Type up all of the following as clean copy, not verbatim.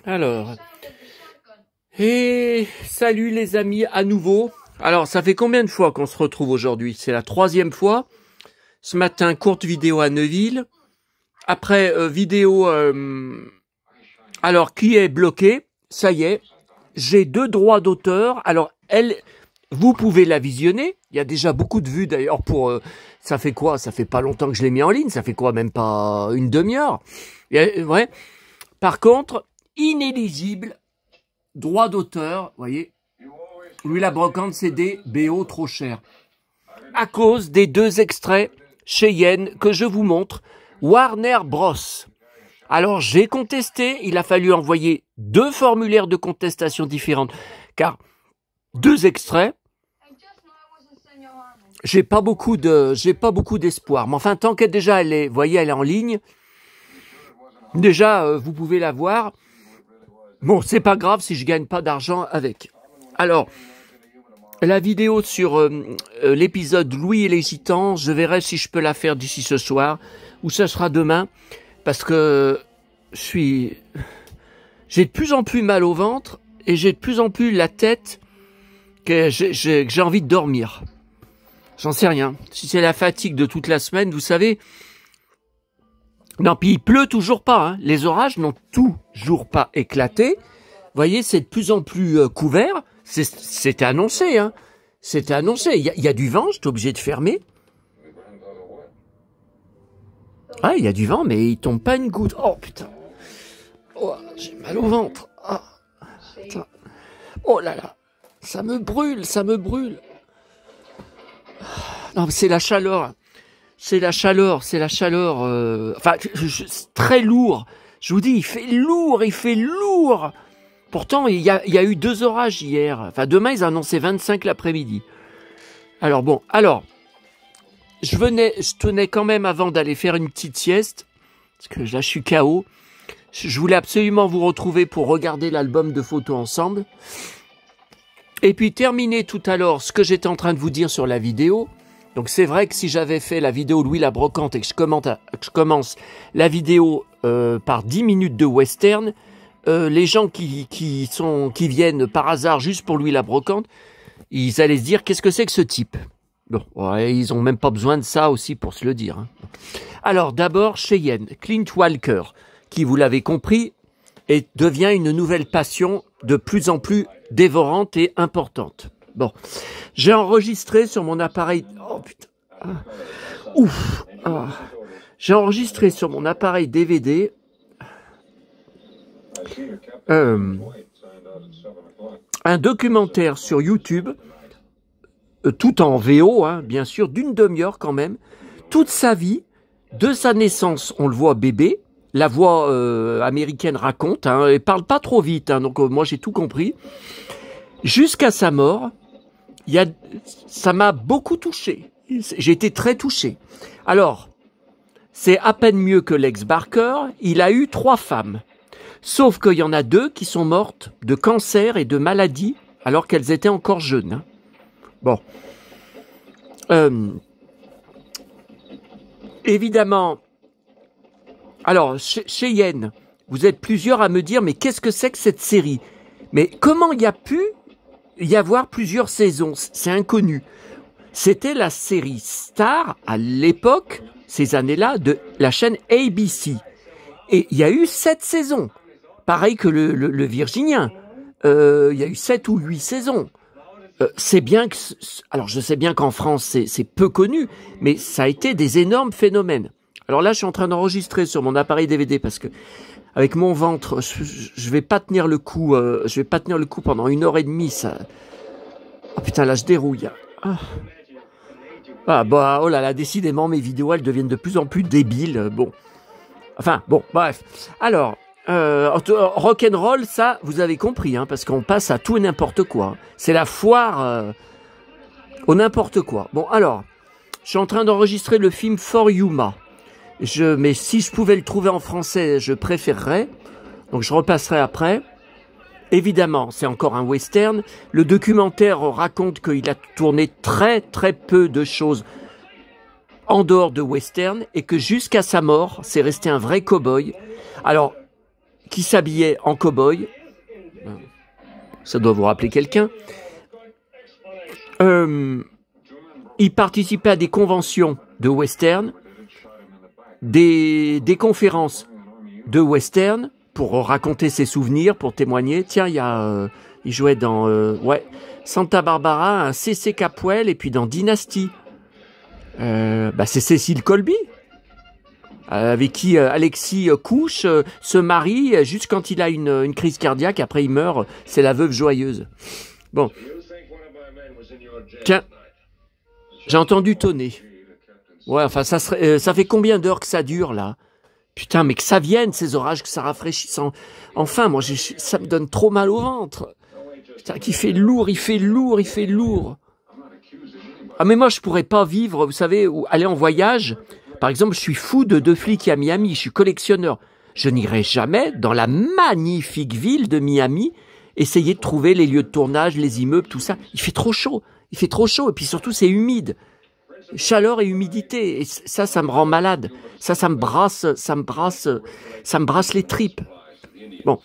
Alors, et salut les amis à nouveau. Alors, ça fait combien de fois qu'on se retrouve aujourd'hui? C'est la 3e fois. Ce matin, courte vidéo à Neuville. Après, vidéo... alors, qui est bloqué? Ça y est, j'ai 2 droits d'auteur. Alors, vous pouvez la visionner. Il y a déjà beaucoup de vues d'ailleurs pour... ça fait quoi? Ça fait pas longtemps que je l'ai mis en ligne. Ça fait quoi? Même pas une demi-heure. Ouais. Par contre, inéligible, droit d'auteur, voyez. Louis la Brocante CD, BO trop cher. À cause des 2 extraits Cheyenne que je vous montre, Warner Bros. Alors j'ai contesté, il a fallu envoyer 2 formulaires de contestation différentes, car 2 extraits, j'ai pas beaucoup d'espoir. Mais enfin, tant qu'elle déjà elle est, voyez, elle est en ligne, déjà vous pouvez la voir. Bon, c'est pas grave si je gagne pas d'argent avec. Alors, la vidéo sur l'épisode Louis et les Gitans, je verrai si je peux la faire d'ici ce soir, ou ça sera demain, parce que j'ai de plus en plus mal au ventre, et j'ai de plus en plus la tête, que j'ai envie de dormir. J'en sais rien. Si c'est la fatigue de toute la semaine, vous savez... Non, puis il pleut toujours pas, hein. Les orages n'ont toujours pas éclaté. Vous voyez, c'est de plus en plus couvert. C'était annoncé, hein. C'était annoncé. Il y a du vent, j'étais obligé de fermer. Ah, il y a du vent, mais il tombe pas une goutte. Oh, putain. Oh, j'ai mal au ventre. Ah, putain. Oh là là. Ça me brûle, ça me brûle. Non, c'est la chaleur. C'est la chaleur. Enfin, très lourd. Je vous dis, il fait lourd. Pourtant, il y a eu 2 orages hier. Enfin, demain, ils annonçaient 25 l'après-midi. Alors bon, je tenais quand même avant d'aller faire une petite sieste, parce que là, je suis KO. Je voulais absolument vous retrouver pour regarder l'album de photos ensemble. Et puis, terminer tout à l'heure ce que j'étais en train de vous dire sur la vidéo. Donc c'est vrai que si j'avais fait la vidéo Louis la Brocante et que je commence la vidéo par 10 minutes de western, les gens qui viennent par hasard juste pour Louis la Brocante, ils allaient se dire qu'est-ce que c'est que ce type? Bon, ouais, ils ont même pas besoin de ça aussi pour se le dire. Hein. Alors d'abord Cheyenne, Clint Walker, qui vous l'avez compris, devient une nouvelle passion de plus en plus dévorante et importante. Bon, j'ai enregistré sur mon appareil... Oh putain. Ouf. J'ai enregistré sur mon appareil DVD un documentaire sur YouTube, tout en VO, hein, bien sûr, d'une demi-heure quand même, toute sa vie, de sa naissance, on le voit bébé, la voix américaine raconte, hein, elle parle pas trop vite, hein, donc moi j'ai tout compris, jusqu'à sa mort. Ça m'a beaucoup touché. J'ai été très touché. Alors, c'est à peine mieux que Lex Barker. Il a eu 3 femmes. Sauf qu'il y en a 2 qui sont mortes de cancer et de maladie alors qu'elles étaient encore jeunes. Hein. Bon. Évidemment. Alors, Cheyenne, vous êtes plusieurs à me dire, mais qu'est-ce que c'est que cette série? Mais comment il y a pu y avoir plusieurs saisons? C'est inconnu. C'était la série star à l'époque, ces années-là, de la chaîne ABC. Et il y a eu 7 saisons. Pareil que le Virginien. Il y a eu 7 ou 8 saisons. C'est bien que... Alors je sais bien qu'en France c'est peu connu, mais ça a été des énormes phénomènes. Alors là je suis en train d'enregistrer sur mon appareil DVD parce que avec mon ventre, je vais pas tenir le coup. Je vais pas tenir le coup pendant 1h30. Ça... Oh putain, là je dérouille. Ah bah oh là là, décidément mes vidéos elles deviennent de plus en plus débiles. Bon, enfin bon, bref. Alors rock'n'roll, ça vous avez compris, hein, parce qu'on passe à tout et n'importe quoi. C'est la foire au n'importe quoi. Bon alors, je suis en train d'enregistrer le film For Yuma. Mais si je pouvais le trouver en français, je préférerais. Donc je repasserai après. Évidemment, c'est encore un western. Le documentaire raconte qu'il a tourné très très peu de choses en dehors de western et que jusqu'à sa mort, c'est resté un vrai cow-boy. Alors, qui s'habillait en cow-boy. Ça doit vous rappeler quelqu'un. Il participait à des conventions de western, des conférences de western pour raconter ses souvenirs, pour témoigner. Tiens, il jouait dans Santa Barbara, un C.C. Capwell, et puis dans Dynasty. C'est Cécile Colby, avec qui Alexis couche, se marie, juste quand il a une crise cardiaque, après il meurt, c'est la veuve joyeuse. Bon. Tiens, j'ai entendu tonner. Ouais, enfin, ça fait combien d'heures que ça dure, là? Putain, mais que ça vienne, ces orages, que ça rafraîchisse. Enfin, moi, ça me donne trop mal au ventre. Putain, qu'il fait lourd, il fait lourd, il fait lourd. Ah, mais moi, je pourrais pas vivre, vous savez, ou aller en voyage. Par exemple, je suis fou de 2 flics à Miami, je suis collectionneur. Je n'irai jamais dans la magnifique ville de Miami essayer de trouver les lieux de tournage, les immeubles, tout ça. Il fait trop chaud. Il fait trop chaud. Et puis surtout, c'est humide. Chaleur et humidité. Et ça me rend malade. Ça me brasse les tripes. Bon.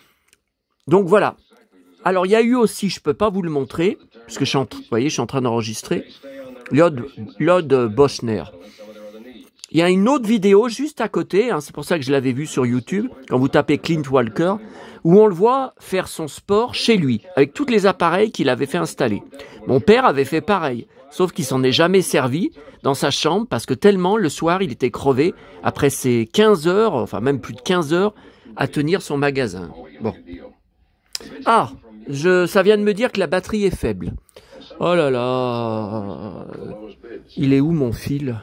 Donc voilà. Alors, il y a eu aussi, je peux pas vous le montrer, parce que vous voyez, je suis en train d'enregistrer, Lord Bosner. Il y a une autre vidéo juste à côté, c'est pour ça que je l'avais vu sur YouTube, quand vous tapez Clint Walker, où on le voit faire son sport chez lui, avec tous les appareils qu'il avait fait installer. Mon père avait fait pareil, sauf qu'il s'en est jamais servi dans sa chambre, parce que tellement, le soir, il était crevé, après ses 15 heures, enfin même plus de 15 heures, à tenir son magasin. Bon. Ah, ça vient de me dire que la batterie est faible. Oh là là. Il est où mon fil?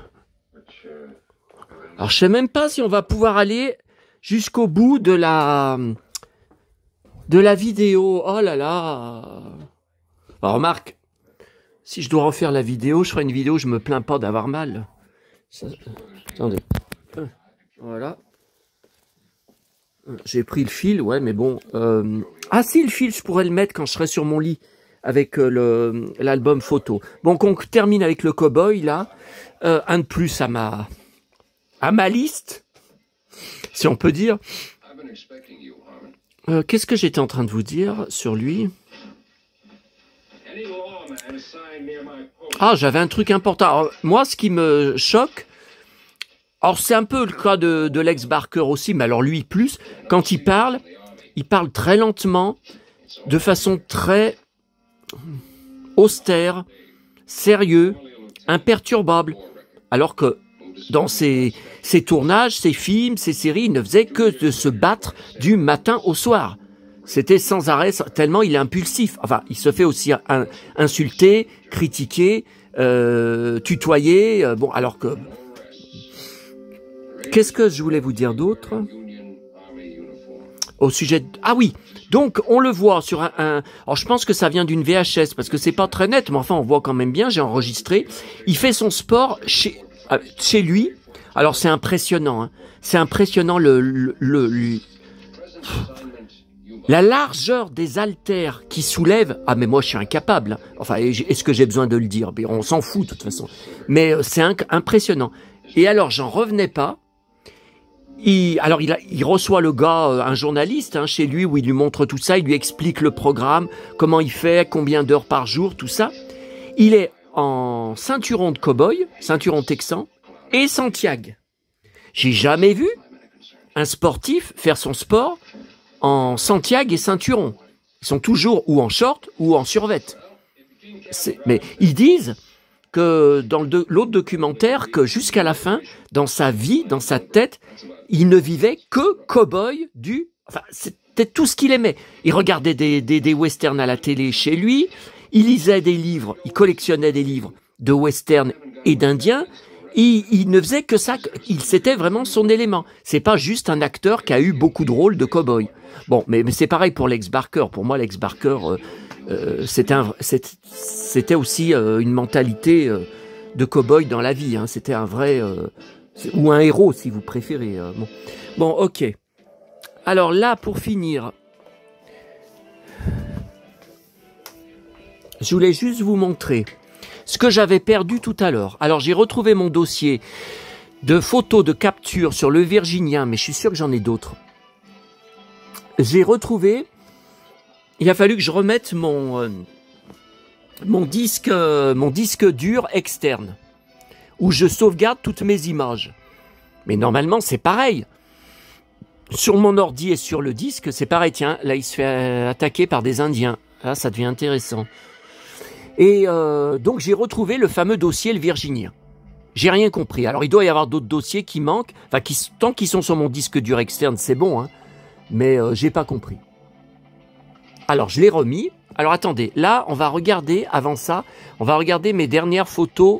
Alors je sais même pas si on va pouvoir aller jusqu'au bout de la vidéo. Oh là là. Alors remarque, si je dois refaire la vidéo, je ferai une vidéo, je me plains pas d'avoir mal. Attendez. Voilà. J'ai pris le fil, ouais, mais bon. Ah si, le fil, je pourrais le mettre quand je serai sur mon lit avec l'album photo. Bon, qu'on termine avec le cow-boy, là. Un de plus à ma liste, si on peut dire. Qu'est-ce que j'étais en train de vous dire sur lui? Ah, j'avais un truc important. Alors, moi, ce qui me choque, alors c'est un peu le cas de Lex Barker aussi, mais alors lui plus, quand il parle très lentement, de façon très austère, sérieux, imperturbable, alors que dans ses tournages, ses films, ses séries, il ne faisait que de se battre du matin au soir. C'était sans arrêt, tellement il est impulsif. Enfin, il se fait aussi insulter, critiquer, tutoyer. Bon, alors que... Qu'est-ce que je voulais vous dire d'autre au sujet de... Ah oui, donc on le voit sur alors je pense que ça vient d'une VHS, parce que c'est pas très net, mais enfin on voit quand même bien, j'ai enregistré. Il fait son sport chez lui. Alors c'est impressionnant, hein. C'est impressionnant la largeur des haltères qui soulèvent. Ah mais moi je suis incapable, hein. Enfin, est-ce que j'ai besoin de le dire? On s'en fout de toute façon. Mais c'est impressionnant. Et alors j'en revenais pas. Il reçoit le gars, un journaliste, chez lui, où il lui montre tout ça, il lui explique le programme, comment il fait, combien d'heures par jour, tout ça. Il est en ceinturon de cow-boy, ceinturon texan, et Santiago. J'ai jamais vu un sportif faire son sport en Santiago et ceinturon. Ils sont toujours ou en short ou en survêt. Mais ils disent que dans l'autre documentaire, que jusqu'à la fin, dans sa vie, dans sa tête, il ne vivait que cow-boy Enfin, c'était tout ce qu'il aimait. Il regardait des westerns à la télé chez lui, il lisait des livres, il collectionnait des livres de westerns et d'indiens. Il ne faisait que ça, c'était vraiment son élément. C'est pas juste un acteur qui a eu beaucoup de rôles de cow-boy. Bon, mais c'est pareil pour Lex Barker. Pour moi, Lex Barker, c'était aussi une mentalité de cow-boy dans la vie. C'était un vrai... ou un héros, si vous préférez. Bon, ok. Alors là, pour finir, je voulais juste vous montrer ce que j'avais perdu tout à l'heure. Alors, j'ai retrouvé mon dossier de photos de capture sur le Virginien, mais je suis sûr que j'en ai d'autres. j'ai retrouvé, il a fallu que je remette mon disque dur externe, où je sauvegarde toutes mes images. Mais normalement, c'est pareil. Sur mon ordi et sur le disque, c'est pareil. Tiens, là, il se fait attaquer par des Indiens. Là, ça devient intéressant. Et donc, j'ai retrouvé le fameux dossier, le Virginien. J'ai rien compris. Alors, il doit y avoir d'autres dossiers qui manquent. Enfin, tant qu'ils sont sur mon disque dur externe, c'est bon, hein. Mais j'ai pas compris. Alors, je l'ai remis. Alors, attendez. Là, on va regarder, avant ça, on va regarder mes dernières photos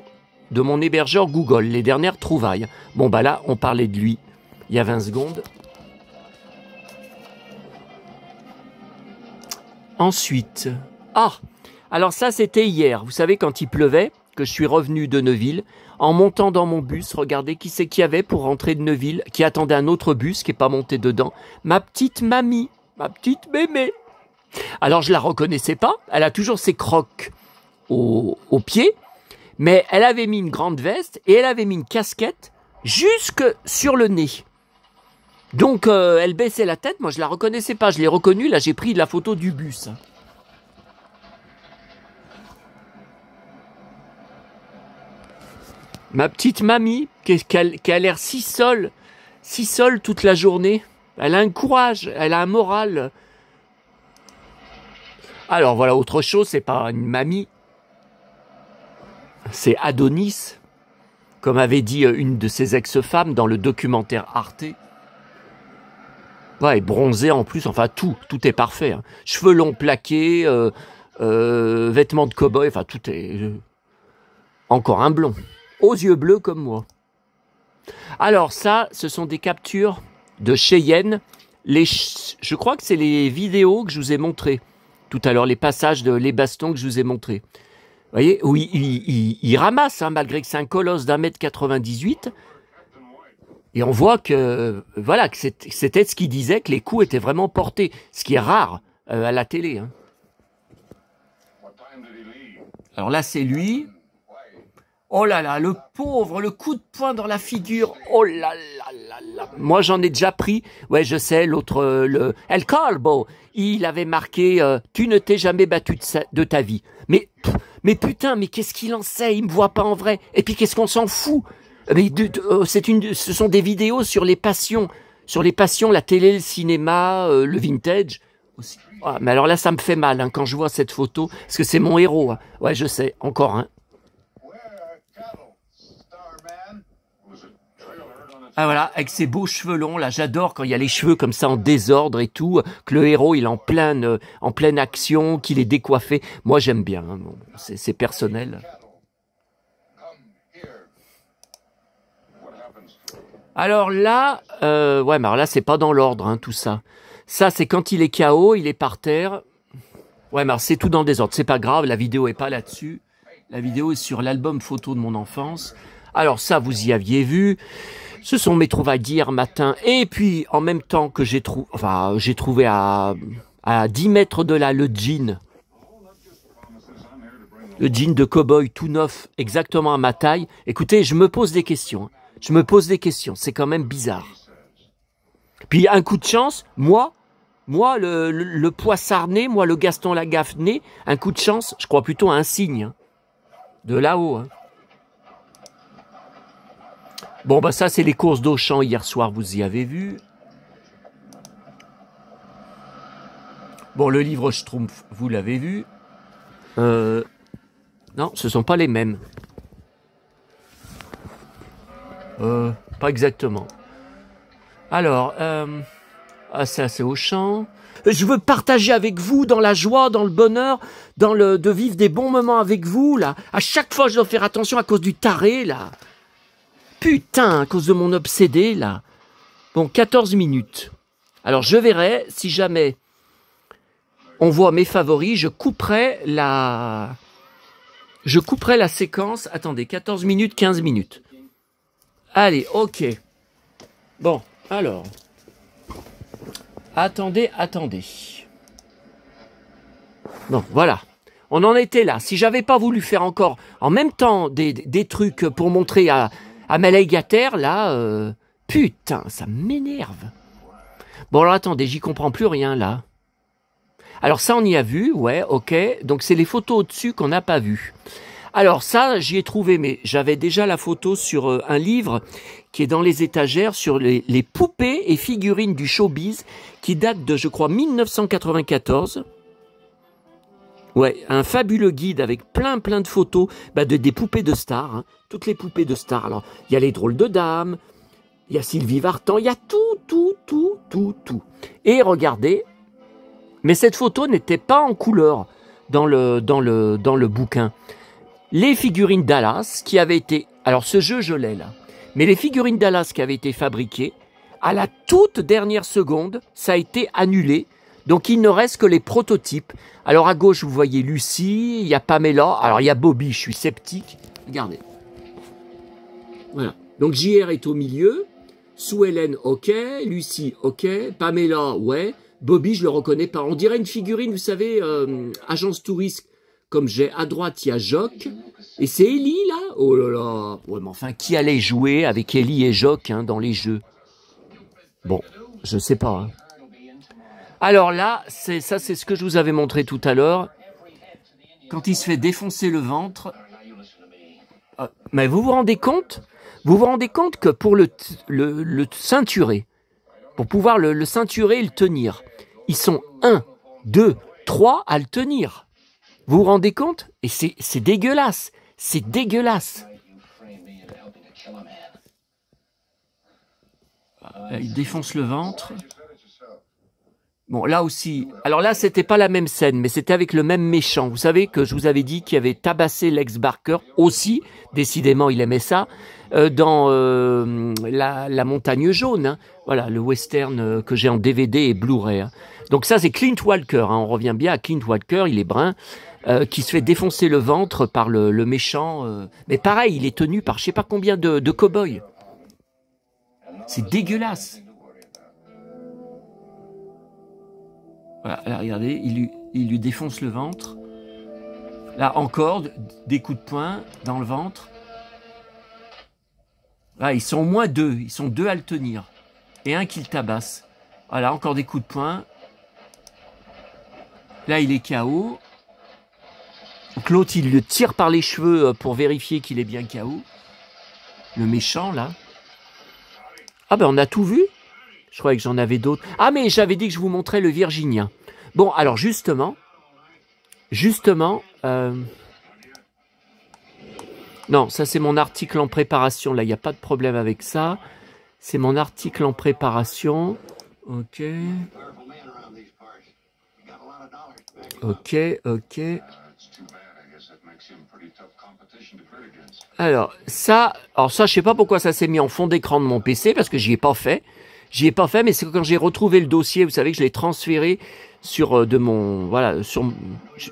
de mon hébergeur Google, les dernières trouvailles. Bon, bah là, on parlait de lui il y a 20 secondes. Ensuite, alors ça, c'était hier. Vous savez, quand il pleuvait, que je suis revenu de Neuville, en montant dans mon bus, regardez qui c'est qu'il y avait pour rentrer de Neuville, qui attendait un autre bus, qui n'est pas monté dedans. Ma petite mamie, ma petite mémé. Alors, je la reconnaissais pas. Elle a toujours ses crocs aux pieds, mais elle avait mis une grande veste et elle avait mis une casquette jusque sur le nez. Donc, elle baissait la tête. Moi, je la reconnaissais pas. Je l'ai reconnue. Là, j'ai pris la photo du bus. Ma petite mamie, qui a l'air si seule toute la journée. Elle a un courage, elle a un moral. Alors voilà, autre chose, c'est pas une mamie. C'est Adonis, comme avait dit une de ses ex-femmes dans le documentaire Arte. Ouais, et bronzé en plus, enfin tout est parfait. Hein. Cheveux longs plaqués, vêtements de cow-boy, enfin tout est... encore un blond. Aux yeux bleus comme moi. Alors ça, ce sont des captures de Cheyenne. Je crois que c'est les vidéos que je vous ai montrées tout à l'heure, les passages les bastons que je vous ai montrés. Vous voyez, oui, il ramasse, hein, malgré que c'est un colosse d'1m98. Et on voit que, voilà, que c'était ce qu'il disait, que les coups étaient vraiment portés, ce qui est rare à la télé. Hein. Alors là, c'est lui. Oh là là, le pauvre, le coup de poing dans la figure. Oh là là là là. Moi, j'en ai déjà pris. Ouais, je sais, l'autre, El Calbo, il avait marqué tu ne t'es jamais battu de ta vie. Mais putain, mais qu'est-ce qu'il en sait? Il me voit pas en vrai. Et puis, qu'est-ce qu'on s'en fout? Mais ce sont des vidéos sur les passions. Sur les passions, la télé, le cinéma, le vintage. Aussi. Ah, mais alors là, ça me fait mal hein, quand je vois cette photo. Parce que c'est mon héros. Hein. Ouais, je sais, encore un. Hein. Ah voilà, avec ses beaux cheveux longs, là, j'adore quand il y a les cheveux comme ça en désordre et tout, que le héros il est en pleine action, qu'il est décoiffé. Moi j'aime bien, hein, bon, c'est personnel. Alors là, ouais, mais alors là c'est pas dans l'ordre, hein, tout ça. Ça c'est quand il est KO, il est par terre. Ouais, mais alors c'est tout dans le désordre, c'est pas grave, la vidéo est pas là-dessus. La vidéo est sur l'album photo de mon enfance. Alors ça, vous y aviez vu. Ce sont mes trouvailles d'hier matin. Et puis, en même temps que j'ai trouvé à 10 mètres de là le jean. Le jean de cow-boy tout neuf, exactement à ma taille. Écoutez, je me pose des questions. Je me pose des questions. C'est quand même bizarre. Puis, un coup de chance, moi le Poissarné, moi, le Gaston Lagaffe-né, un coup de chance, je crois plutôt à un signe. Hein, de là-haut, hein. Bon, bah ça, c'est les courses d'Auchan hier soir, vous y avez vu. Bon, le livre Schtroumpf, vous l'avez vu. Non, ce sont pas les mêmes. Pas exactement. Alors, ça, c'est Auchan. Je veux partager avec vous dans la joie, dans le bonheur, de vivre des bons moments avec vous, là. À chaque fois, je dois faire attention à cause du taré, là. Putain, à cause de mon obsédé, là. Bon, 14 minutes. Alors, je verrai, si jamais on voit mes favoris, je couperai la séquence. Attendez, 14 minutes, 15 minutes. Allez, ok. Bon, alors. Attendez. Bon, voilà. On en était là. Si j'avais pas voulu faire encore en même temps des trucs pour montrer à Malaïgater, là, putain, ça m'énerve. Bon, alors attendez, j'y comprends plus rien, là. Alors ça, on y a vu, ouais, ok. Donc c'est les photos au-dessus qu'on n'a pas vues. Alors ça, j'y ai trouvé, mais j'avais déjà la photo sur un livre qui est dans les étagères sur les poupées et figurines du showbiz qui date de, je crois, 1994. Ouais, un fabuleux guide avec plein de photos des poupées de stars, hein, toutes les poupées de stars. Alors, il y a les drôles de dames, il y a Sylvie Vartan, il y a tout. Et regardez, mais cette photo n'était pas en couleur dans le bouquin. Les figurines Dallas qui avaient été... Alors ce jeu, je l'ai là. Mais les figurines Dallas qui avaient été fabriquées, à la toute dernière seconde, ça a été annulé. Donc il ne reste que les prototypes. Alors à gauche, vous voyez Lucie, il y a Pamela, alors il y a Bobby, je suis sceptique. Regardez. Voilà. Donc JR est au milieu. Sue Ellen, ok. Lucie, ok. Pamela, ouais. Bobby, je le reconnais pas. On dirait une figurine, vous savez, agence touriste. Comme j'ai à droite, il y a Jock. Et c'est Ellie, là. Oh là là. Ouais, mais enfin, qui allait jouer avec Ellie et Jock hein, dans les jeux? Bon, je sais pas. Hein. Alors là, c'est ce que je vous avais montré tout à l'heure. Quand il se fait défoncer le ventre. Mais vous vous rendez compte? Vous vous rendez compte que pour le ceinturer, pour pouvoir le ceinturer et le tenir, ils sont 1, 2, 3 à le tenir. Vous vous rendez compte? Et c'est dégueulasse. C'est dégueulasse. Il défonce le ventre. Bon, là aussi. Alors là, c'était pas la même scène, mais c'était avec le même méchant. Vous savez que je vous avais dit qu'il avait tabassé Lex Barker aussi. Décidément, il aimait ça. Dans la Montagne Jaune. Hein. Voilà, le western que j'ai en DVD et Blu-ray. Hein. Donc ça, c'est Clint Walker. Hein. On revient bien à Clint Walker. Il est brun. Qui se fait défoncer le ventre par le méchant. Mais pareil, il est tenu par je sais pas combien de cow-boys. C'est dégueulasse. Voilà, là, regardez, il lui défonce le ventre. Là, encore, des coups de poing dans le ventre. Là, ils sont au moins 2. Ils sont 2 à le tenir. Et un qui le tabasse. Voilà, encore des coups de poing. Là, il est KO. Donc l'autre, il le tire par les cheveux pour vérifier qu'il est bien KO. Le méchant, là. Ah ben, on a tout vu. Je croyais que j'en avais d'autres. Ah, mais j'avais dit que je vous montrais le Virginien. Bon, alors justement... Non, ça c'est mon article en préparation. Là, il n'y a pas de problème avec ça. C'est mon article en préparation. Ok. Alors ça, je sais pas pourquoi ça s'est mis en fond d'écran de mon PC, parce que j'y ai pas fait. Mais c'est quand j'ai retrouvé le dossier, vous savez que je l'ai transféré sur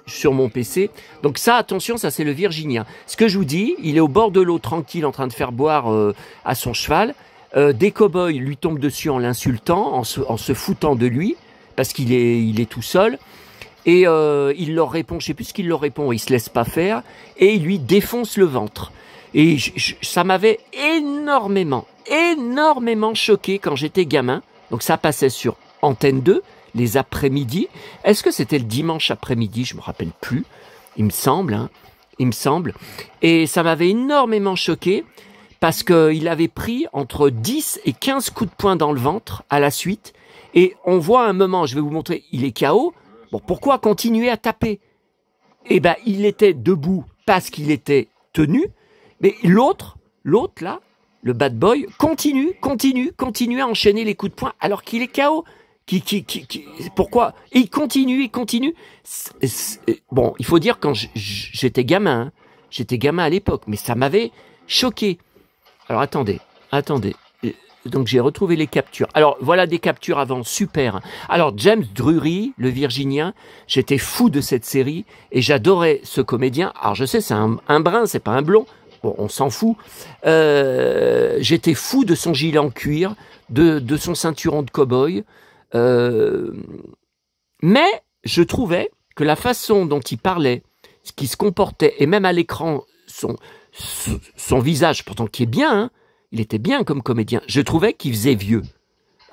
sur mon PC. Donc ça, attention, ça c'est le Virginien. Ce que je vous dis, il est au bord de l'eau tranquille en train de faire boire à son cheval. Des cow-boys lui tombent dessus en l'insultant, en se foutant de lui, parce qu'il est tout seul. Et il leur répond, je sais plus ce qu'il leur répond, il se laisse pas faire, et il lui défonce le ventre. Et ça m'avait énormément choqué quand j'étais gamin. Donc ça passait sur Antenne 2, les après-midi. Est-ce que c'était le dimanche après-midi? Je me rappelle plus. Il me semble. Et ça m'avait énormément choqué parce qu'il avait pris entre 10 et 15 coups de poing dans le ventre à la suite. Et on voit un moment, je vais vous montrer, il est KO. Bon, pourquoi continuer à taper? Eh ben, il était debout parce qu'il était tenu. Mais l'autre là, le bad boy, continue à enchaîner les coups de poing alors qu'il est KO. Pourquoi? Et il continue. Bon, il faut dire quand j'étais gamin, hein, j'étais gamin à l'époque, mais ça m'avait choqué. Alors attendez. Donc j'ai retrouvé les captures. Alors voilà des captures avant, super. Alors James Drury, le Virginien, j'étais fou de cette série et j'adorais ce comédien. Alors je sais, c'est un brun, c'est pas un blond. Bon, on s'en fout. J'étais fou de son gilet en cuir, de son ceinturon de cow-boy. Mais je trouvais que la façon dont il parlait, ce qui se comportait, et même à l'écran, son visage, pourtant qui est bien, hein, il était bien comme comédien, je trouvais qu'il faisait vieux.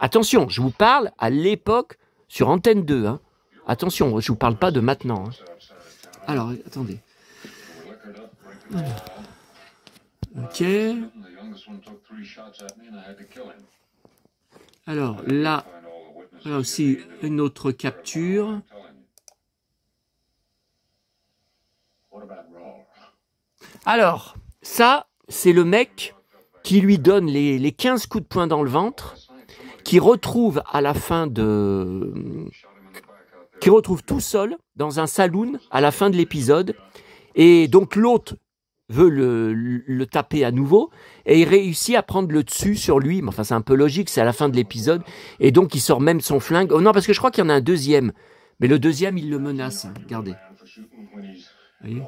Attention, je vous parle à l'époque sur Antenne 2. Hein. Attention, je vous parle pas de maintenant. Hein. Alors, attendez. Ok. Alors, là aussi, une autre capture. Alors, ça, c'est le mec qui lui donne les 15 coups de poing dans le ventre, qui retrouve à la fin qui retrouve tout seul dans un saloon à la fin de l'épisode. Et donc l'autre veut le taper à nouveau et il réussit à prendre le dessus sur lui. Mais enfin, c'est un peu logique, c'est à la fin de l'épisode. Et donc, il sort même son flingue. Oh non, parce que je crois qu'il y en a un deuxième. Mais le deuxième, il le menace. Hein. Regardez. Voyez,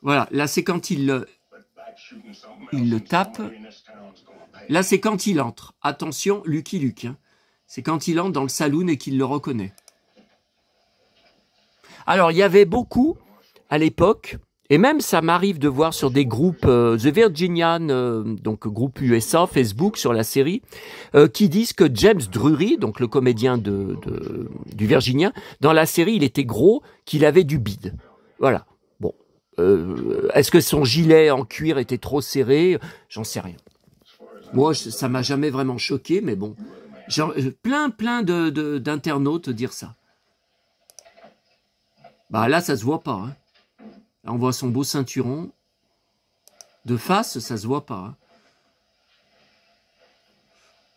voilà, là, c'est quand il le tape. Là, c'est quand il entre. Attention, Lucky Luke. Hein. C'est quand il entre dans le saloon et qu'il le reconnaît. Alors, il y avait beaucoup, à l'époque, et même ça m'arrive de voir sur des groupes, The Virginian, donc groupe USA, Facebook, sur la série, qui disent que James Drury, donc le comédien du Virginien, dans la série, il était gros, qu'il avait du bide. Voilà. Bon. Est-ce que son gilet en cuir était trop serré? J'en sais rien. Moi, ça m'a jamais vraiment choqué, mais bon. Genre, plein d'internautes dire ça. Bah là, ça se voit pas. Hein. Là, on voit son beau ceinturon. De face, ça se voit pas. Hein.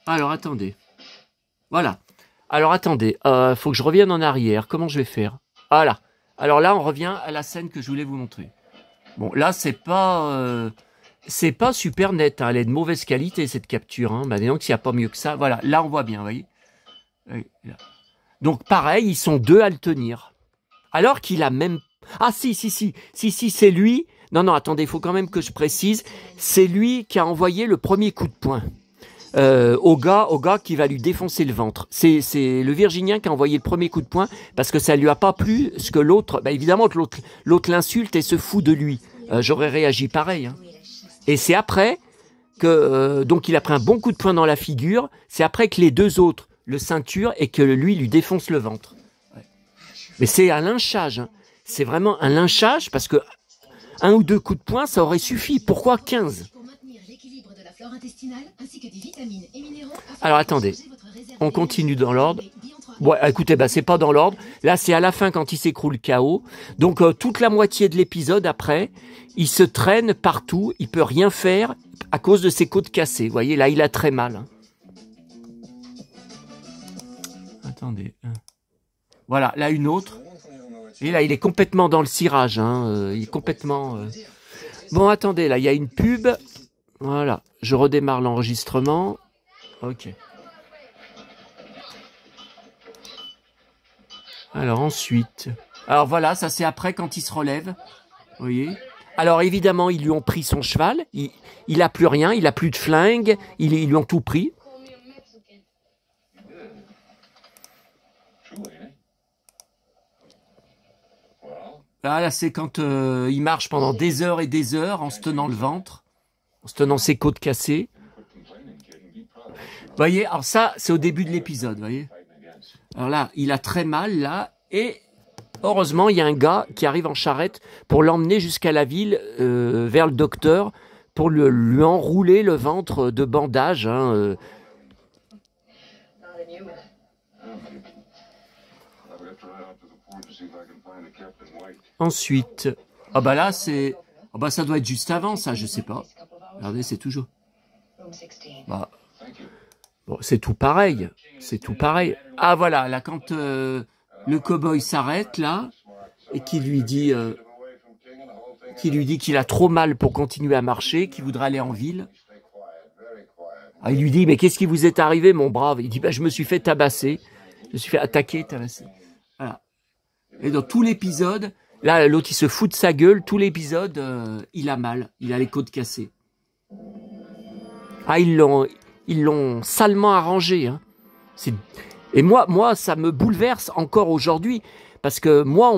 Alors, attendez. Voilà. Alors, attendez. Faut que je revienne en arrière. Comment je vais faire? Voilà. Alors là, on revient à la scène que je voulais vous montrer. Bon, là, c'est pas super net. Hein. Elle est de mauvaise qualité, cette capture. Hein. Bah, donc, s'il n'y a pas mieux que ça. Voilà. Là, on voit bien, vous voyez. Donc, pareil, ils sont deux à le tenir. Alors qu'il a même... Ah si, c'est lui. Non, attendez, il faut quand même que je précise. C'est lui qui a envoyé le premier coup de poing au gars qui va lui défoncer le ventre. C'est le Virginien qui a envoyé le premier coup de poing parce que ça lui a pas plu ce que l'autre... Bah, évidemment que l'autre l'insulte et se fout de lui. J'aurais réagi pareil. Hein. Et c'est après que... donc il a pris un bon coup de poing dans la figure. C'est après que les deux autres le ceinturent et que lui défonce le ventre. Mais c'est un lynchage. Hein. C'est vraiment un lynchage parce que un ou deux coups de poing, ça aurait suffi. Pourquoi 15? Alors attendez, on continue dans l'ordre. Bon, écoutez, bah, c'est pas dans l'ordre. Là, c'est à la fin quand il s'écroule KO. Donc toute la moitié de l'épisode après, il se traîne partout. Il peut rien faire à cause de ses côtes cassées. Vous voyez, là, il a très mal. Hein. Attendez. Voilà, là une autre. Et là, il est complètement dans le cirage. Hein. Il est complètement... Bon, attendez, là, il y a une pub. Voilà, je redémarre l'enregistrement. Ok. Alors ensuite... Alors voilà, ça c'est après quand il se relève. Vous voyez. Alors évidemment, ils lui ont pris son cheval. Il a plus rien, il a plus de flingue. Ils lui ont tout pris. Là, c'est quand il marche pendant des heures et des heures en se tenant le ventre, en se tenant ses côtes cassées. Vous voyez, alors ça, c'est au début de l'épisode, vous voyez. Alors là, il a très mal, là, et heureusement, il y a un gars qui arrive en charrette pour l'emmener jusqu'à la ville, vers le docteur, pour lui enrouler le ventre de bandages, hein, Ensuite, ah bah là c'est, ah bah ça doit être juste avant ça, je sais pas. Regardez, c'est toujours. Bah, bon, c'est tout pareil, c'est tout pareil. Ah voilà, là quand le cow-boy s'arrête là et qui lui dit qu'il a trop mal pour continuer à marcher, qu'il voudrait aller en ville. Ah, il lui dit mais qu'est-ce qui vous est arrivé mon brave? Il dit bah je me suis fait tabasser, je me suis fait attaquer, tabasser. Voilà. Et dans tout l'épisode, là, l'autre, il se fout de sa gueule. Tout l'épisode, il a mal. Il a les côtes cassées. Ah, ils l'ont salement arrangé. Hein. Et moi, ça me bouleverse encore aujourd'hui. Parce que moi,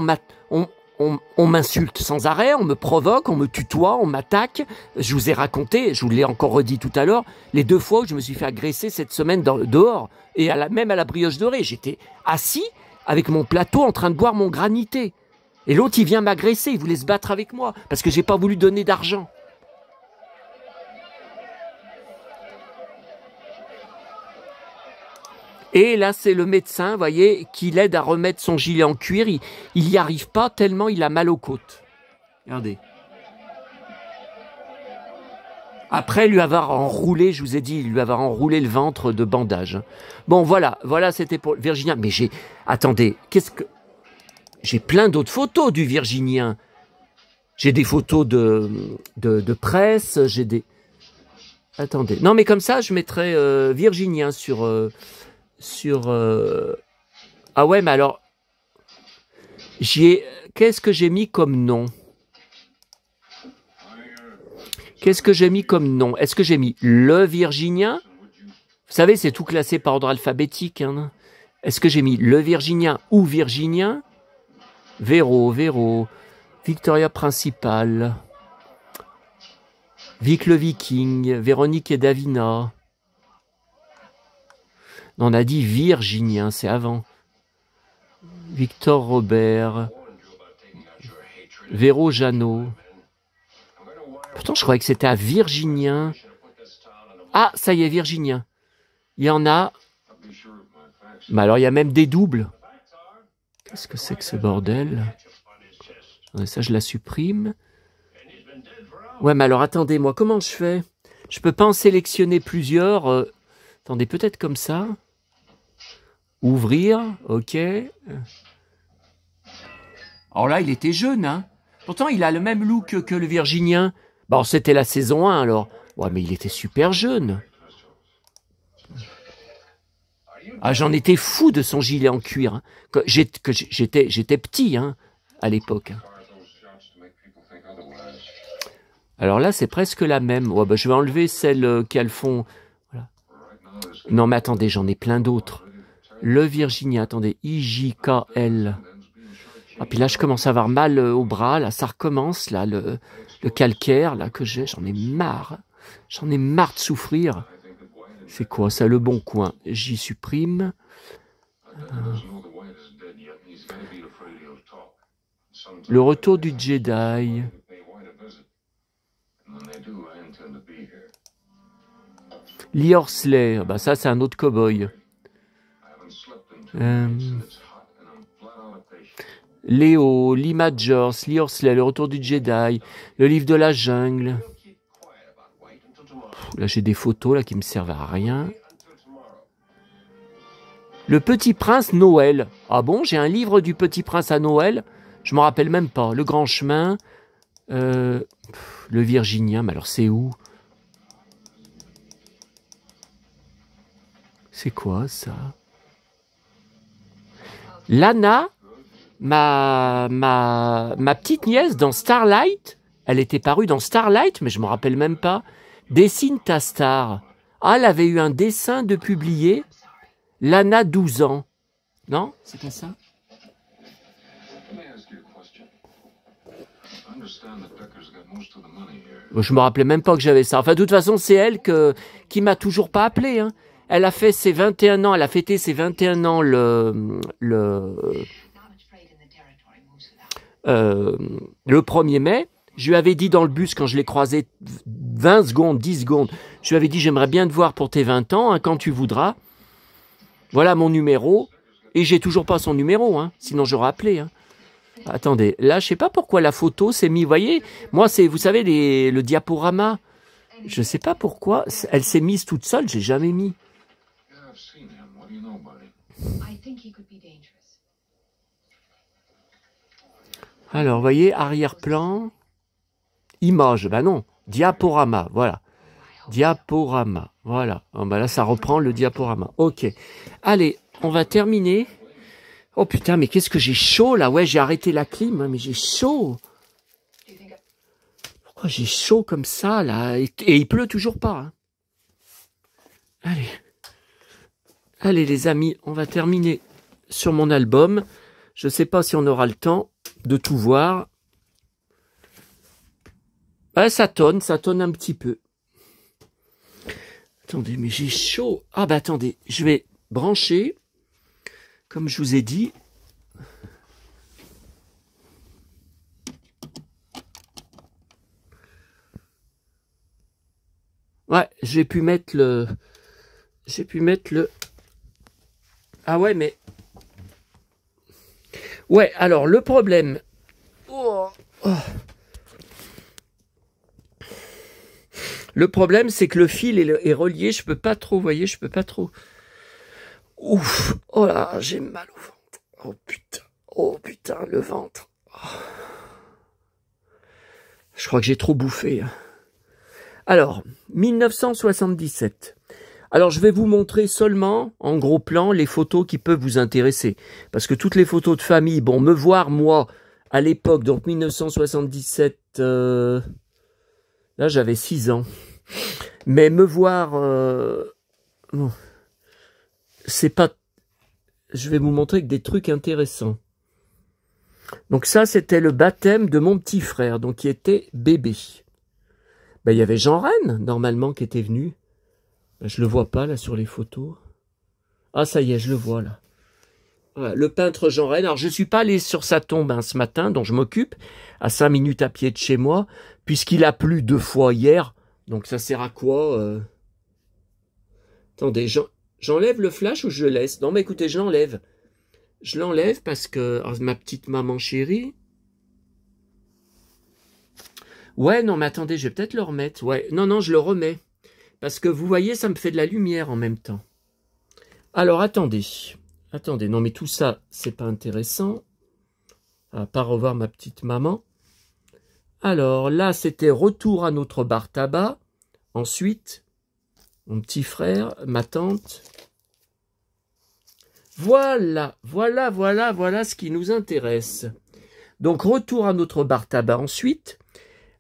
on m'insulte sans arrêt, on me provoque, on me tutoie, on m'attaque. Je vous ai raconté, je vous l'ai encore redit tout à l'heure, les 2 fois où je me suis fait agresser cette semaine dehors, et même à la brioche dorée. J'étais assis avec mon plateau en train de boire mon granité. Et l'autre, il vient m'agresser, il voulait se battre avec moi, parce que j'ai pas voulu donner d'argent. Et là, c'est le médecin, vous voyez, qui l'aide à remettre son gilet en cuir. Il n'y arrive pas tellement il a mal aux côtes. Regardez. Après lui avoir enroulé, je vous ai dit, lui avoir enroulé le ventre de bandage. Bon, voilà, c'était pour Virginien. Mais attendez, j'ai plein d'autres photos du Virginien. J'ai des photos de presse, j'ai des... Attendez. Non, mais comme ça, je mettrai Virginien sur... Ah ouais, mais alors, qu'est-ce que j'ai mis comme nom? Qu'est-ce que j'ai mis comme nom? Est-ce que j'ai mis le Virginien? Vous savez, c'est tout classé par ordre alphabétique. Hein. Est-ce que j'ai mis le Virginien ou Virginien? Véro, Victoria Principal, Vic le Viking, Véronique et Davina. On a dit Virginien, c'est avant. Victor Robert, Véro Jeannot. Pourtant, je croyais que c'était à Virginien. Ah, ça y est, Virginien. Il y en a. Mais alors, il y a même des doubles. Qu'est-ce que c'est que ce bordel? Ça, je la supprime. Ouais, mais alors, attendez, moi, comment je fais? Je peux pas en sélectionner plusieurs. Attendez, peut-être comme ça. Ouvrir, ok. Alors là, il était jeune, hein. Pourtant, il a le même look que le Virginien. Bon, c'était la saison 1, alors. Ouais, mais il était super jeune. Ah, j'en étais fou de son gilet en cuir. Hein. J'étais petit, hein, à l'époque. Alors là, c'est presque la même. Ouais, bah, je vais enlever celle qu'elles font. Voilà. Non, mais attendez, j'en ai plein d'autres. Le Virginia, attendez, IJKL. Ah, puis là, je commence à avoir mal au bras, là, ça recommence, là, le calcaire, là, que j'ai, j'en ai marre. J'en ai marre de souffrir. C'est quoi, ça, le bon coin? J'y supprime. Le retour du Jedi. Lee Horsley, bah ça, c'est un autre cow-boy. Léo, Lee Majors, Lee Horsley, Le Retour du Jedi, Le Livre de la Jungle. Là, j'ai des photos là qui me servent à rien. Le Petit Prince Noël. Ah bon, j'ai un livre du Petit Prince à Noël. Je me rappelle même pas. Le Grand Chemin. Le Virginien. Mais alors, c'est où? C'est quoi ça? Lana, ma petite nièce dans Starlight, elle était parue dans Starlight, mais je me rappelle même pas. Dessine ta star. Ah, elle avait eu un dessin de publié. Lana, 12 ans. Non? C'est pas ça? Je me rappelais même pas que j'avais ça. Enfin, de toute façon, c'est elle qui m'a toujours pas appelé. Hein. Elle a fait ses 21 ans, elle a fêté ses 21 ans le 1er mai. Je lui avais dit dans le bus, quand je l'ai croisé 20 secondes, 10 secondes, je lui avais dit, j'aimerais bien te voir pour tes 20 ans, hein, quand tu voudras. Voilà mon numéro. Et j'ai toujours pas son numéro, hein, sinon j'aurais appelé. Hein. Attendez, là, je sais pas pourquoi la photo s'est mise, vous voyez, moi, c'est, vous savez, le diaporama, je sais pas pourquoi, elle s'est mise toute seule, j'ai jamais mis. Alors, vous voyez, arrière-plan, image, ben non, diaporama, voilà. Diaporama, voilà. Oh, ben là, ça reprend le diaporama. Ok. Allez, on va terminer. Oh putain, mais qu'est-ce que j'ai chaud là? Ouais, j'ai arrêté la clim, hein, mais j'ai chaud. Pourquoi j'ai chaud comme ça là? Et il pleut toujours pas. Hein. Allez. Allez les amis, on va terminer sur mon album. Je sais pas si on aura le temps. de tout voir. Ouais, ça tonne un petit peu. Attendez, mais j'ai chaud. Ah bah attendez, je vais brancher, comme je vous ai dit. Ouais, j'ai pu mettre le... Ah ouais, mais... Ouais, alors, le problème... Oh. Le problème, c'est que le fil est relié, je peux pas trop, vous voyez, je peux pas trop... Ouf. Oh là, j'ai mal au ventre. Oh putain. Oh putain, le ventre. Oh. Je crois que j'ai trop bouffé. Alors, 1977. Alors, je vais vous montrer seulement, en gros plan, les photos qui peuvent vous intéresser. Parce que toutes les photos de famille, bon, me voir, moi, à l'époque, donc 1977, là, j'avais 6 ans. Mais me voir, bon, c'est pas... Je vais vous montrer que des trucs intéressants. Donc ça, c'était le baptême de mon petit frère, donc qui était bébé. Ben, il y avait Jean Renne, normalement, qui était venu. Ben, je le vois pas, là, sur les photos. Ah, ça y est, je le vois, là. Voilà, le peintre Jean Renne. Alors, je suis pas allé sur sa tombe hein, ce matin, dont je m'occupe, à 5 minutes à pied de chez moi, puisqu'il a plu 2 fois hier. Donc, ça sert à quoi Attendez, j'enlève le flash ou je le laisse? Non, mais écoutez, je l'enlève. Je l'enlève parce que... Oh, ma petite maman chérie... Ouais, non, mais attendez, je vais peut-être le remettre. Ouais, non, je le remets. Parce que vous voyez, ça me fait de la lumière en même temps. Alors, attendez. Attendez, non, mais tout ça, c'est pas intéressant. À pas revoir ma petite maman. Alors, là, c'était retour à notre bar tabac. Ensuite, mon petit frère, ma tante. Voilà ce qui nous intéresse. Donc, retour à notre bar tabac ensuite.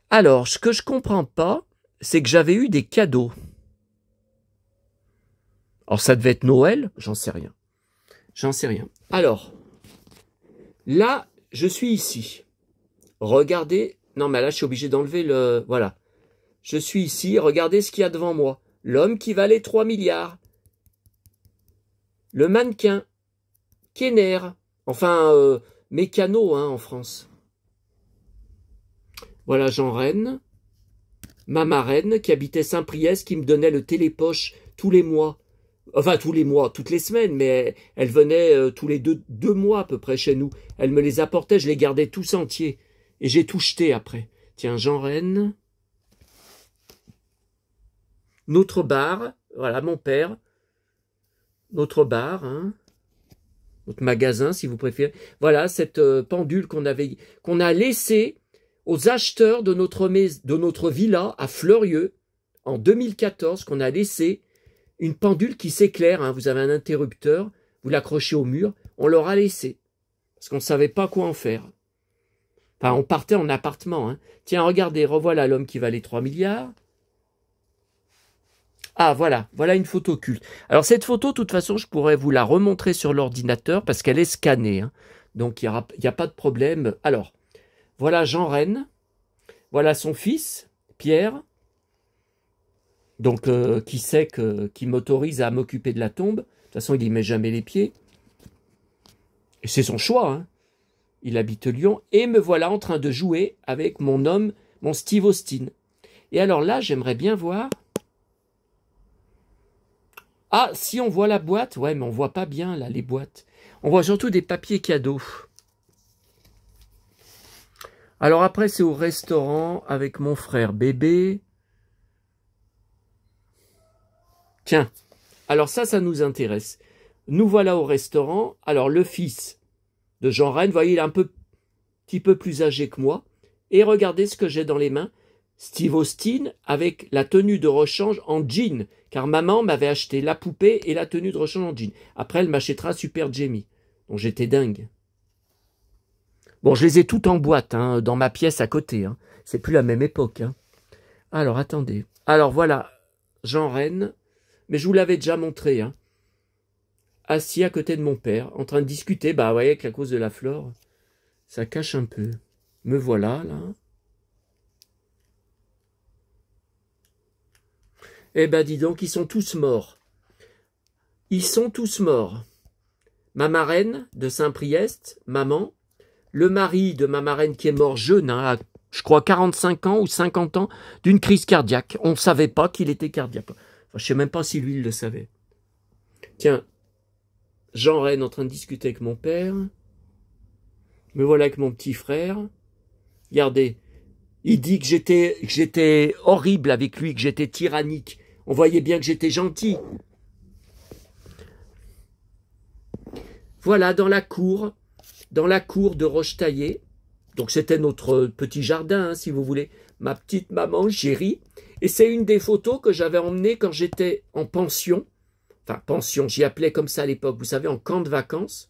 Alors, ce que je comprends pas, c'est que j'avais eu des cadeaux. Alors, ça devait être Noël, j'en sais rien. J'en sais rien. Alors, là, je suis ici. Regardez. Non, mais là, je suis obligé d'enlever le... Voilà. Je suis ici. Regardez ce qu'il y a devant moi. L'homme qui valait 3 milliards. Le mannequin. Kenner. Enfin, mécano, hein, en France. Voilà Jean Renne. Ma marraine, qui habitait Saint-Priest, qui me donnait le télépoche tous les mois. Enfin, tous les mois, toutes les semaines, mais elle venait tous les deux mois à peu près chez nous. Elle me les apportait, je les gardais tous entiers. Et j'ai tout jeté après. Tiens, Jean Renne. Notre bar, voilà, mon père. Notre bar, hein. Notre magasin, si vous préférez. Voilà, cette pendule qu'on a laissée aux acheteurs de notre villa à Fleurieux, en 2014, qu'on a laissé une pendule qui s'éclaire, hein, vous avez un interrupteur, vous l'accrochez au mur, on leur a laissé, parce qu'on ne savait pas quoi en faire. Enfin, on partait en appartement. Hein. Tiens, regardez, revoilà l'homme qui valait 3 milliards. Ah, voilà une photo culte. Alors, cette photo, de toute façon, je pourrais vous la remontrer sur l'ordinateur, parce qu'elle est scannée. Hein. Donc, il n'y a pas de problème. Alors, voilà Jean Renne, voilà son fils, Pierre, donc qui m'autorise à m'occuper de la tombe. De toute façon, il n'y met jamais les pieds. Et c'est son choix. Hein. Il habite Lyon. Et me voilà en train de jouer avec mon homme, mon Steve Austin. Et alors là, j'aimerais bien voir... Ah, si on voit la boîte, ouais, mais on voit pas bien, là, les boîtes. On voit surtout des papiers cadeaux. Alors après, c'est au restaurant avec mon frère bébé. Tiens, alors ça nous intéresse. Nous voilà au restaurant. Alors le fils de Jean Renne, vous voyez, il est petit peu plus âgé que moi. Et regardez ce que j'ai dans les mains. Steve Austin avec la tenue de rechange en jean. Car maman m'avait acheté la poupée et la tenue de rechange en jean. Après, elle m'achètera Super Jamie. Donc j'étais dingue. Bon, je les ai toutes en boîte, hein, dans ma pièce à côté. Hein. C'est plus la même époque. Hein. Alors, attendez. Alors, voilà, Jean Renne. Mais je vous l'avais déjà montré. Hein. Assis à côté de mon père, en train de discuter. Bah, vous voyez qu'à cause de la flore, Ça cache un peu. Me voilà, là. Eh ben, dis donc, ils sont tous morts. Ils sont tous morts. Ma marraine de Saint-Priest, maman, le mari de ma marraine qui est mort jeune, hein, à, je crois 45 ans ou 50 ans, d'une crise cardiaque. On ne savait pas qu'il était cardiaque. Enfin, je ne sais même pas si lui, il le savait. Tiens, Jean Rennes en train de discuter avec mon père. Me voilà avec mon petit frère. Regardez, il dit que j'étais horrible avec lui, que j'étais tyrannique. On voyait bien que j'étais gentil. Voilà, dans la cour de Rochetaillé. Donc c'était notre petit jardin, hein, si vous voulez. Ma petite maman, chérie. Et c'est une des photos que j'avais emmenées quand j'étais en pension. Enfin, pension, j'y appelais comme ça à l'époque, vous savez, en camp de vacances.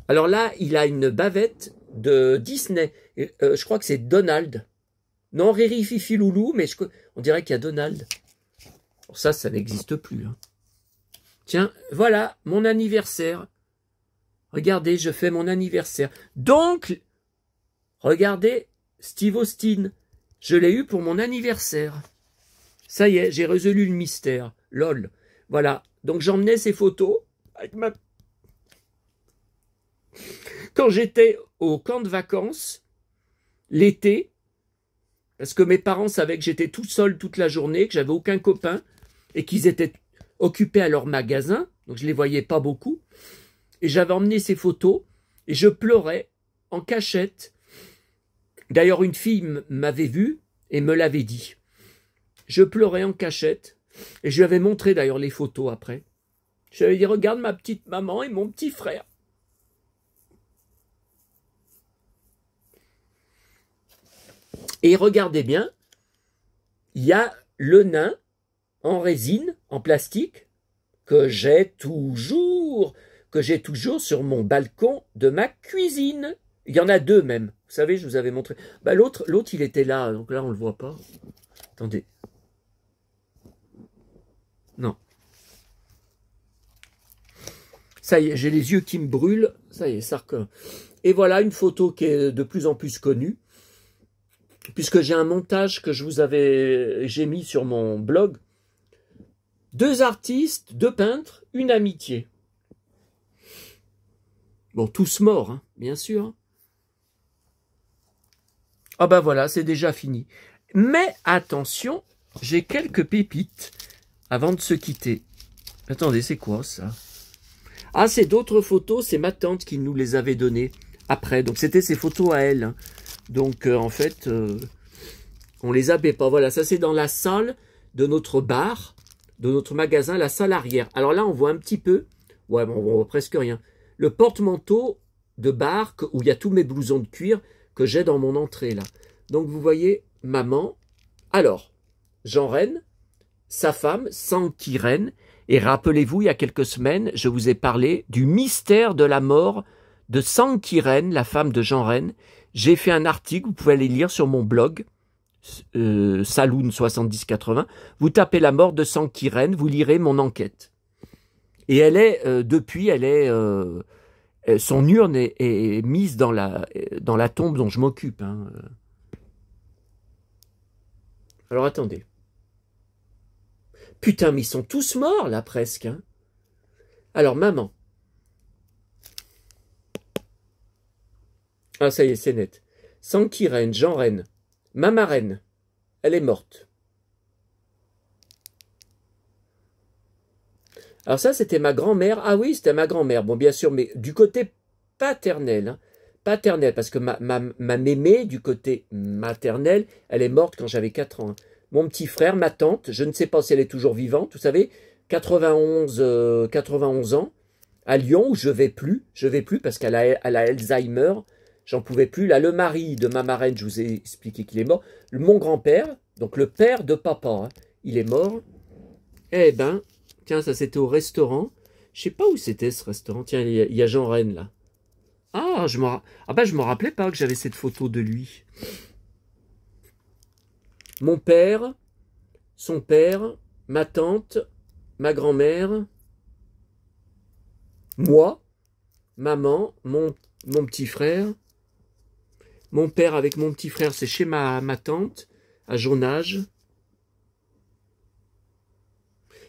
Alors là, il a une bavette de Disney. Je crois que c'est Donald. Non, Riri, Fifi, Loulou, mais on dirait qu'il y a Donald. Bon, ça n'existe plus. Hein. Tiens, voilà, mon anniversaire. Regardez, je fais mon anniversaire. Donc, regardez, Steve Austin. Je l'ai eu pour mon anniversaire. Ça y est, j'ai résolu le mystère. Lol. Voilà. Donc, j'emmenais ces photos avec ma... Quand j'étais au camp de vacances, l'été, parce que mes parents savaient que j'étais tout seul toute la journée, que j'avais aucun copain, et qu'ils étaient occupés à leur magasin, donc je les voyais pas beaucoup, et j'avais emmené ces photos, et je pleurais en cachette. D'ailleurs, une fille m'avait vu et me l'avait dit. Je pleurais en cachette, et je lui avais montré d'ailleurs les photos après. Je lui avais dit, regarde ma petite maman et mon petit frère. Et regardez bien, il y a le nain en résine, en plastique, que j'ai toujours sur mon balcon de ma cuisine. Il y en a deux même. Vous savez, je vous avais montré. Bah, l'autre, il était là, donc là, on ne le voit pas. Attendez. Non. Ça y est, j'ai les yeux qui me brûlent. Ça y est, ça recolle. Et voilà une photo qui est de plus en plus connue. Puisque j'ai un montage que j'ai mis sur mon blog. 2 artistes, 2 peintres, une amitié. Bon, tous morts, hein, bien sûr. Ah ben voilà, c'est déjà fini. Mais attention, j'ai quelques pépites avant de se quitter. Attendez, c'est quoi ça? Ah, c'est d'autres photos, c'est ma tante qui nous les avait données après. Donc c'était ses photos à elle. Hein. Donc en fait, on les avait pas. Voilà, ça c'est dans la salle de notre bar, de notre magasin, la salle arrière. Alors là, on voit un petit peu, ouais, bon, on voit presque rien, le porte-manteau de bar où il y a tous mes blousons de cuir que j'ai dans mon entrée là. Donc vous voyez, maman. Alors, Jean Rennes, sa femme, Sankey Rennes, et rappelez-vous, il y a quelques semaines, je vous ai parlé du mystère de la mort de Sankey Rennes, la femme de Jean Rennes. J'ai fait un article, vous pouvez aller lire sur mon blog, Saloon 7080. Vous tapez la mort de Sankey Rennes, vous lirez mon enquête. Et elle est, depuis, son urne est mise dans la tombe dont je m'occupe. Hein. Alors attendez. Putain, mais ils sont tous morts là presque. Hein. Alors maman. Ah ça y est, c'est net. Sankey Rennes, Jean Rennes. Ma marraine, elle est morte. Alors ça, c'était ma grand-mère. Ah oui, c'était ma grand-mère. Bon, bien sûr, mais du côté paternel. Hein, paternel, parce que ma mémé, du côté maternel, elle est morte quand j'avais 4 ans. Hein. Mon petit frère, ma tante, je ne sais pas si elle est toujours vivante, vous savez, 91 ans, à Lyon, où je vais plus parce qu'elle a Alzheimer, j'en pouvais plus. Là, le mari de ma marraine, je vous ai expliqué qu'il est mort. Mon grand-père, donc le père de papa, hein, il est mort. Eh ben, tiens, ça c'était au restaurant. Je sais pas où c'était ce restaurant. Tiens, il y a Jean Rennes là. Ah, je me rappelais pas que j'avais cette photo de lui. Mon père, son père, ma tante, ma grand-mère, moi, maman, mon mon petit frère. Mon père avec mon petit frère, c'est chez ma tante, à Jonage.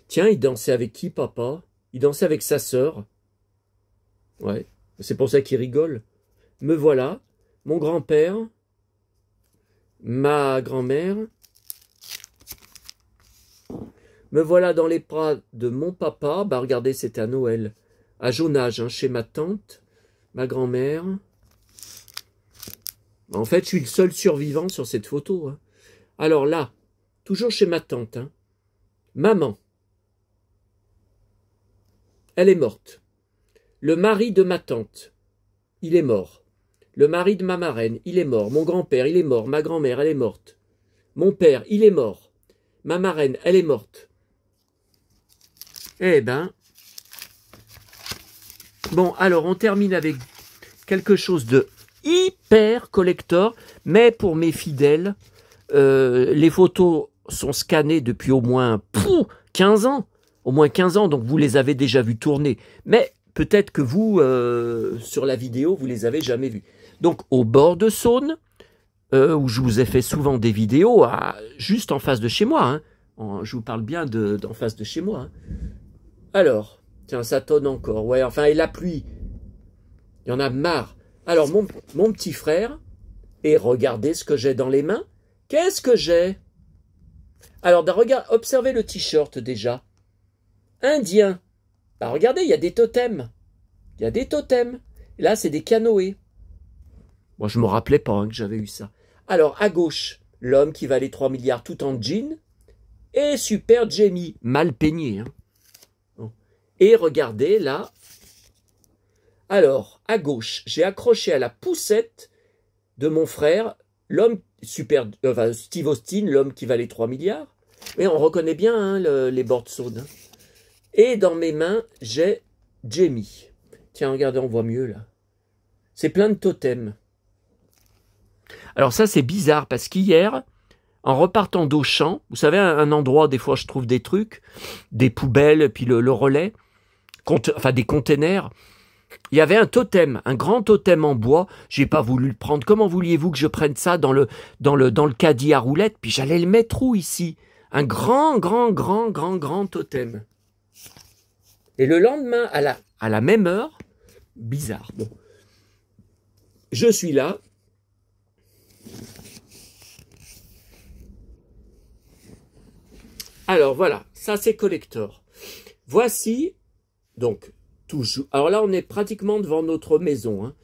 Tiens, il dansait avec qui, papa? Il dansait avec sa sœur. Ouais, c'est pour ça qu'il rigole. Me voilà, mon grand-père, ma grand-mère. Me voilà dans les bras de mon papa. Bah regardez, c'était à Noël. À Jonage, hein, chez ma tante, ma grand-mère. En fait, je suis le seul survivant sur cette photo. Hein. Alors là, toujours chez ma tante. Hein. Maman. Elle est morte. Le mari de ma tante, il est mort. Le mari de ma marraine, il est mort. Mon grand-père, il est mort. Ma grand-mère, elle est morte. Mon père, il est mort. Ma marraine, elle est morte. Eh ben. Bon, alors on termine avec quelque chose de hyper collector, mais pour mes fidèles, les photos sont scannées depuis au moins 15 ans. Au moins 15 ans, donc vous les avez déjà vues tourner. Mais peut-être que vous, sur la vidéo, vous les avez jamais vues. Donc au bord de Saône, où je vous ai fait souvent des vidéos, juste en face de chez moi. Hein. Je vous parle bien d'en face de chez moi. Hein. Alors, tiens, ça tonne encore. Ouais, enfin, et la pluie. Il y en a marre. Alors, mon petit frère, et regardez ce que j'ai dans les mains. Qu'est-ce que j'ai? Alors, observez le t-shirt déjà. Indien. Bah, regardez, il y a des totems. Il y a des totems. Et là, c'est des canoës. Moi, je me rappelais pas hein, que j'avais eu ça. Alors, à gauche, l'homme qui valait 3 milliards tout en jean. Et Super Jamie, mal peigné. Hein. Et regardez, là. Alors, à gauche, j'ai accroché à la poussette de mon frère, l'homme Steve Austin, l'homme qui valait 3 milliards. Mais on reconnaît bien hein, les bords de Saône. Hein. Et dans mes mains, j'ai Jamie. Tiens, regardez, on voit mieux là. C'est plein de totems. Alors ça, c'est bizarre parce qu'hier, en repartant d'Auchan, vous savez, un endroit, des fois, je trouve des trucs, des poubelles, puis le relais, enfin des containers. Il y avait un totem, un grand totem en bois. J'ai pas voulu le prendre. Comment vouliez-vous que je prenne ça dans le caddie à roulettes? Puis j'allais le mettre où ici? Un grand totem. Et le lendemain, à la même heure, bizarre. Bon. Je suis là. Alors voilà, ça c'est collector. Voici, donc, toujours. Alors là, on est pratiquement devant notre maison. Hein.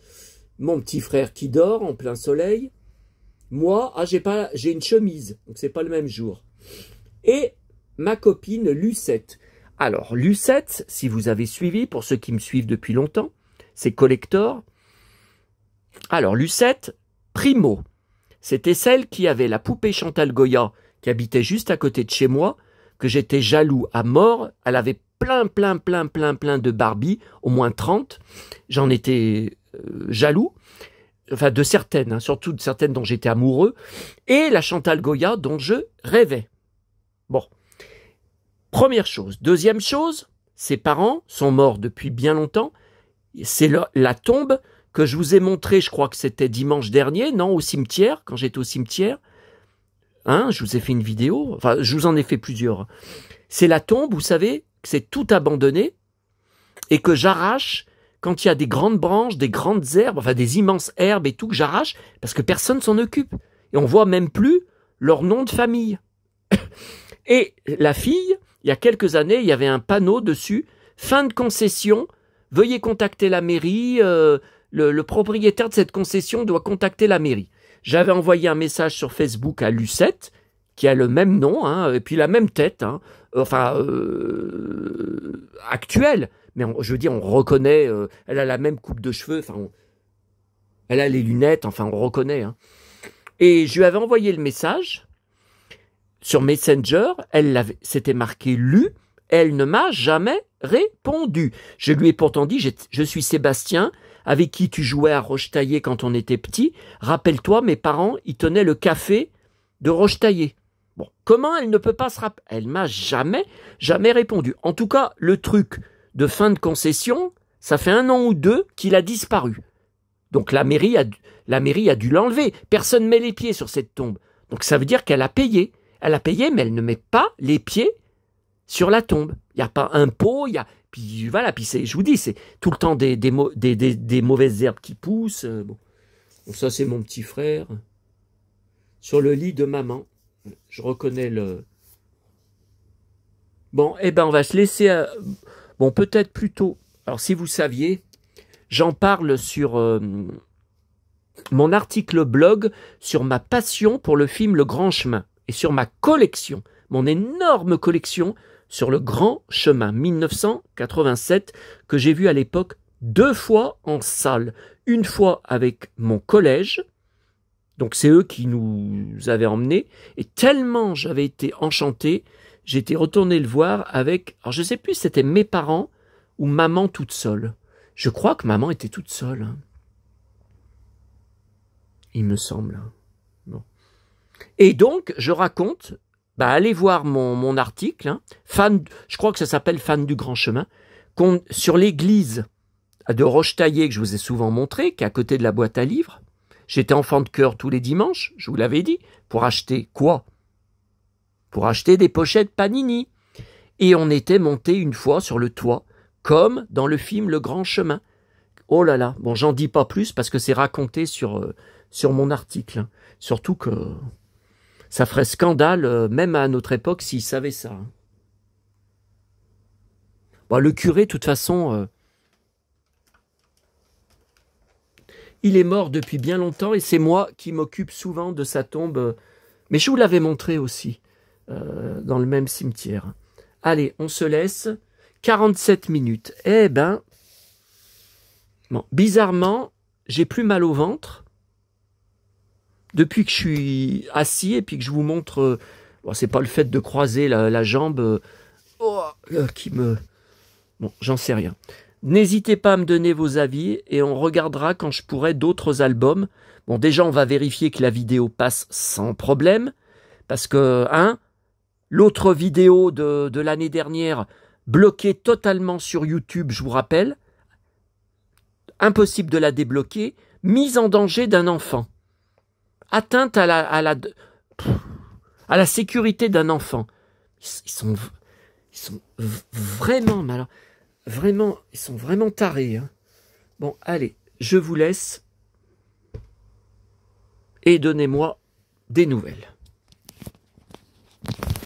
Mon petit frère qui dort en plein soleil. Moi, j'ai une chemise, donc c'est pas le même jour. Et ma copine Lucette. Alors, Lucette, si vous avez suivi, pour ceux qui me suivent depuis longtemps, c'est collector. Alors, Lucette, primo, c'était celle qui avait la poupée Chantal Goya, qui habitait juste à côté de chez moi, que j'étais jaloux à mort. Elle avait plein de Barbie, au moins 30. J'en étais jaloux, enfin de certaines, hein, surtout de certaines dont j'étais amoureux, et la Chantal Goya dont je rêvais. Bon. Première chose. Deuxième chose, ses parents sont morts depuis bien longtemps. C'est la tombe que je vous ai montrée, je crois que c'était dimanche dernier, non, au cimetière, quand j'étais au cimetière. Hein, je vous ai fait une vidéo, enfin, je vous en ai fait plusieurs. C'est la tombe, vous savez, que c'est tout abandonné et que j'arrache quand il y a des grandes branches, des grandes herbes, enfin des immenses herbes et tout, que j'arrache parce que personne s'en occupe. Et on voit même plus leur nom de famille. Et la fille, il y a quelques années, il y avait un panneau dessus, fin de concession, veuillez contacter la mairie, le propriétaire de cette concession doit contacter la mairie. J'avais envoyé un message sur Facebook à Lucette, qui a le même nom, hein, et puis la même tête, hein, enfin, actuelle, mais je veux dire, on reconnaît, elle a la même coupe de cheveux, enfin, elle a les lunettes, enfin, on reconnaît. Hein. Et je lui avais envoyé le message, sur Messenger, c'était marqué lu, elle ne m'a jamais répondu. Je lui ai pourtant dit, je suis Sébastien, avec qui tu jouais à Rochetaillé quand on était petit. Rappelle-toi, mes parents, ils tenaient le café de Rochetaillé. Bon, comment elle ne peut pas se rappeler? Elle m'a jamais répondu. En tout cas, le truc de fin de concession, ça fait 1 an ou 2 qu'il a disparu. Donc la mairie a dû l'enlever. Personne ne met les pieds sur cette tombe. Donc ça veut dire qu'elle a payé. Elle a payé, mais elle ne met pas les pieds sur la tombe. Il n'y a pas un pot, il y a... Puis voilà, puis je vous dis, c'est tout le temps des mauvaises herbes qui poussent. Bon. Donc ça, c'est mon petit frère. Sur le lit de maman. Je reconnais le... Bon, eh ben on va se laisser... Bon, peut-être plutôt... Alors si vous saviez, j'en parle sur mon article blog sur ma passion pour le film Le Grand Chemin et sur ma collection, mon énorme collection sur Le Grand Chemin 1987 que j'ai vu à l'époque 2 fois en salle. Une fois avec mon collège, donc c'est eux qui nous avaient emmenés, et tellement j'avais été enchanté, j'étais retourné le voir avec, alors je sais plus si c'était mes parents ou maman toute seule. Je crois que maman était toute seule. Hein. Il me semble. Bon. Et donc, je raconte, allez voir mon article, hein, je crois que ça s'appelle Fan du Grand Chemin, sur l'église de Rochetaillé que je vous ai souvent montré, qui est à côté de la boîte à livres. J'étais enfant de chœur tous les dimanches, je vous l'avais dit, pour acheter quoi? Pour acheter des pochettes Panini. Et on était monté une fois sur le toit, comme dans le film Le Grand Chemin. Oh là là, bon, j'en dis pas plus parce que c'est raconté sur mon article. Hein. Surtout que ça ferait scandale, même à notre époque, s'ils savaient ça. Hein. Bon, le curé, de toute façon, il est mort depuis bien longtemps et c'est moi qui m'occupe souvent de sa tombe. Mais je vous l'avais montré aussi, dans le même cimetière. Allez, on se laisse. 47 minutes. Eh ben, bon, bizarrement, j'ai plus mal au ventre depuis que je suis assis et puis que je vous montre. Bon, c'est pas le fait de croiser la jambe qui me. Bon, j'en sais rien. N'hésitez pas à me donner vos avis et on regardera quand je pourrai d'autres albums. Bon, déjà, on va vérifier que la vidéo passe sans problème parce que, l'autre vidéo de l'année dernière. Bloquée totalement sur YouTube, je vous rappelle. Impossible de la débloquer. Mise en danger d'un enfant. Atteinte à la sécurité d'un enfant. Ils sont vraiment malins. Vraiment, ils sont vraiment tarés. Hein. Bon, allez, je vous laisse. Et donnez-moi des nouvelles.